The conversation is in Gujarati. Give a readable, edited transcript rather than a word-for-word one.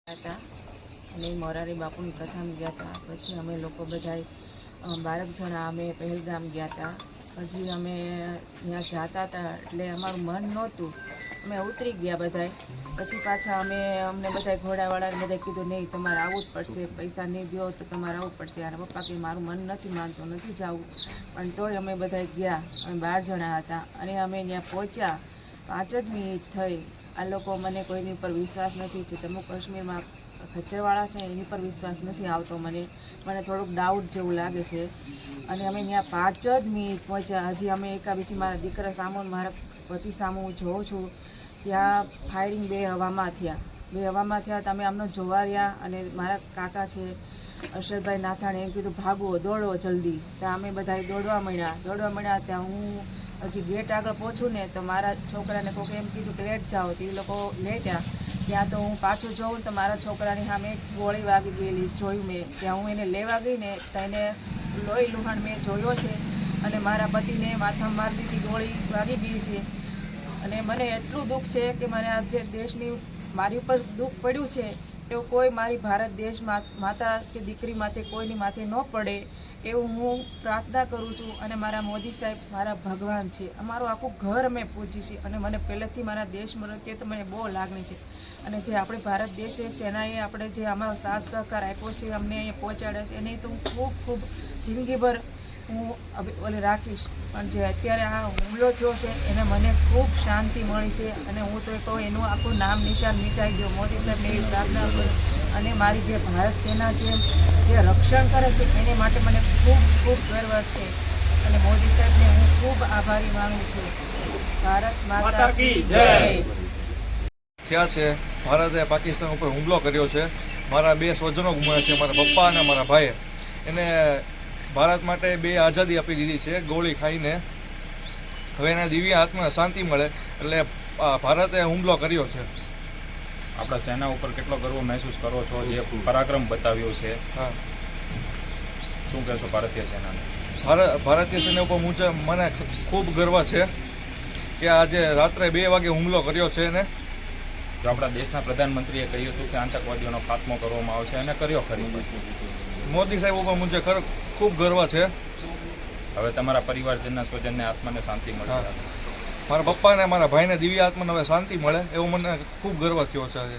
હતા અને મોરારી બાપુની કથામાં ગયા હતા। પછી અમે લોકો બધાય 12 જણા અમે પહેલગામ ગયા હતા। પછી અમે ત્યાં જતા હતા એટલે અમારું મન નહોતું, અમે ઉતરી ગયા બધાય। પછી પાછા અમને બધા ઘોડાવાળાને બધા કીધું નહીં તમારે આવવું જ પડશે, પૈસા નહીં દો તો તમારે આવવું પડશે। અને પપ્પા કે મારું મન નથી માનતું, નથી જવું, પણ તોય અમે બધા ગયા। અમે 12 જણા હતા અને અમે ત્યાં પહોંચ્યા 5 જ મિનિટ થઈ। આ લોકો મને કોઈની ઉપર વિશ્વાસ નથી, જે જમ્મુ કાશ્મીરમાં ખચ્ચરવાળા છે એની પર વિશ્વાસ નથી આવતો। મને થોડુંક ડાઉટ જેવું લાગે છે। અને અમે ત્યાં 5 જ મિનિટ પહોંચ્યા। હજી અમે એકાબીજી મારા દીકરા સામુ મારા પતિ સામુ હું જોઉં છું ત્યાં ફાયરિંગ 2 હવામાં થયા। તમે અમને જોવા રહ્યા અને મારા કાકા છે અશરભાઈ નાથાણી એમ કીધું ભાગો, દોડો જલ્દી। ત્યાં અમે બધા દોડવા મળ્યા। ત્યાં હું હજી ગેટ આગળ પહોંચું ને તો મારા છોકરાને કોઈક એમ કીધું કે લેટ જાઓ, તો એ લોકો લેટ્યા। ત્યાં તો હું પાછું જોઉં તો મારા છોકરાની સામે ગોળી વાગી ગયેલી જોયું મેં। ત્યાં હું એને લેવા ગઈ ને તો એને લોહી લુહાણ મેં જોયો છે અને મારા પતિને માથામાં મારી દીધી, ગોળી વાગી ગઈ છે। અને મને એટલું દુઃખ છે કે મને આ જે દેશની મારી ઉપર દુઃખ પડ્યું છે એવું કોઈ મારી ભારત દેશ માતા કે દીકરી માથે કોઈની માથે ન પડે એવું હું પ્રાર્થના કરું છું। અને મારા મોદી સાહેબ મારા ભગવાન છે, અમારું આખું ઘર અમે પૂજી છે। અને મને પહેલેથી મારા દેશ પ્રત્યે તો મને બહુ લાગણી છે। અને જે આપણે ભારત દેશે સેનાએ આપણે જે અમારો સાથ સહકાર આપ્યો છે, અમને અહીંયા પહોંચાડ્યા છે, એની તો હું ખૂબ ખૂબ જિંદગીભર હું રાખીશ। પણ જે અત્યારે આ હુમલો થયો છે એને મને ખૂબ શાંતિ મળી છે। અને હું તો કહું એનું આખું નામ નિશાન મિટાઈ ગયો। મોદી સાહેબને એવી પ્રાર્થના કરું અને મારી જે ભારત સેના જે રક્ષણ કરે છે એને માટે મને ખૂબ ખૂબ ગર્વ છે। અને મોદી સાહેબને હું ખૂબ આભારી માનું છું। ભારત માતા કી જય। થયા છે ભારતે પાકિસ્તાન ઉપર હુમલો કર્યો છે। મારા 2 સ્વજનો ગુમાવ્યા છે, મારા પપ્પા અને મારા ભાઈએ। એને ભારત માટે 2 આઝાદી આપી દીધી છે ગોળી ખાઈને। હવે એના દિવ્ય આત્માને શાંતિ મળે એટલે ભારતે હુમલો કર્યો છે। આપણા સેના ઉપર કેટલો ગર્વ મહેસૂસ કરો છો, જે પરાક્રમ બતાવ્યો છે? હા, શું કહેશો ભારતીય સેનાને? ભારતીય સેના ઉપર મને ખૂબ ગર્વ છે કે આજે રાત્રે 2 વાગે હુમલો કર્યો છે એને। જો આપણા દેશના પ્રધાનમંત્રીએ કહ્યું હતું કે આતંકવાદીઓનો ખાત્મો કરવામાં આવશે અને કર્યો ખરી? મોદી સાહેબ ઉપર મુજે ખૂબ ગર્વ છે। હવે તમારા પરિવારજનના સ્વજનને આત્માને શાંતિ મળશે? મારા પપ્પાને મારા ભાઈને દિવ્ય આત્માને હવે શાંતિ મળે એવો મને ખૂબ ગર્વ થયો છે આજે।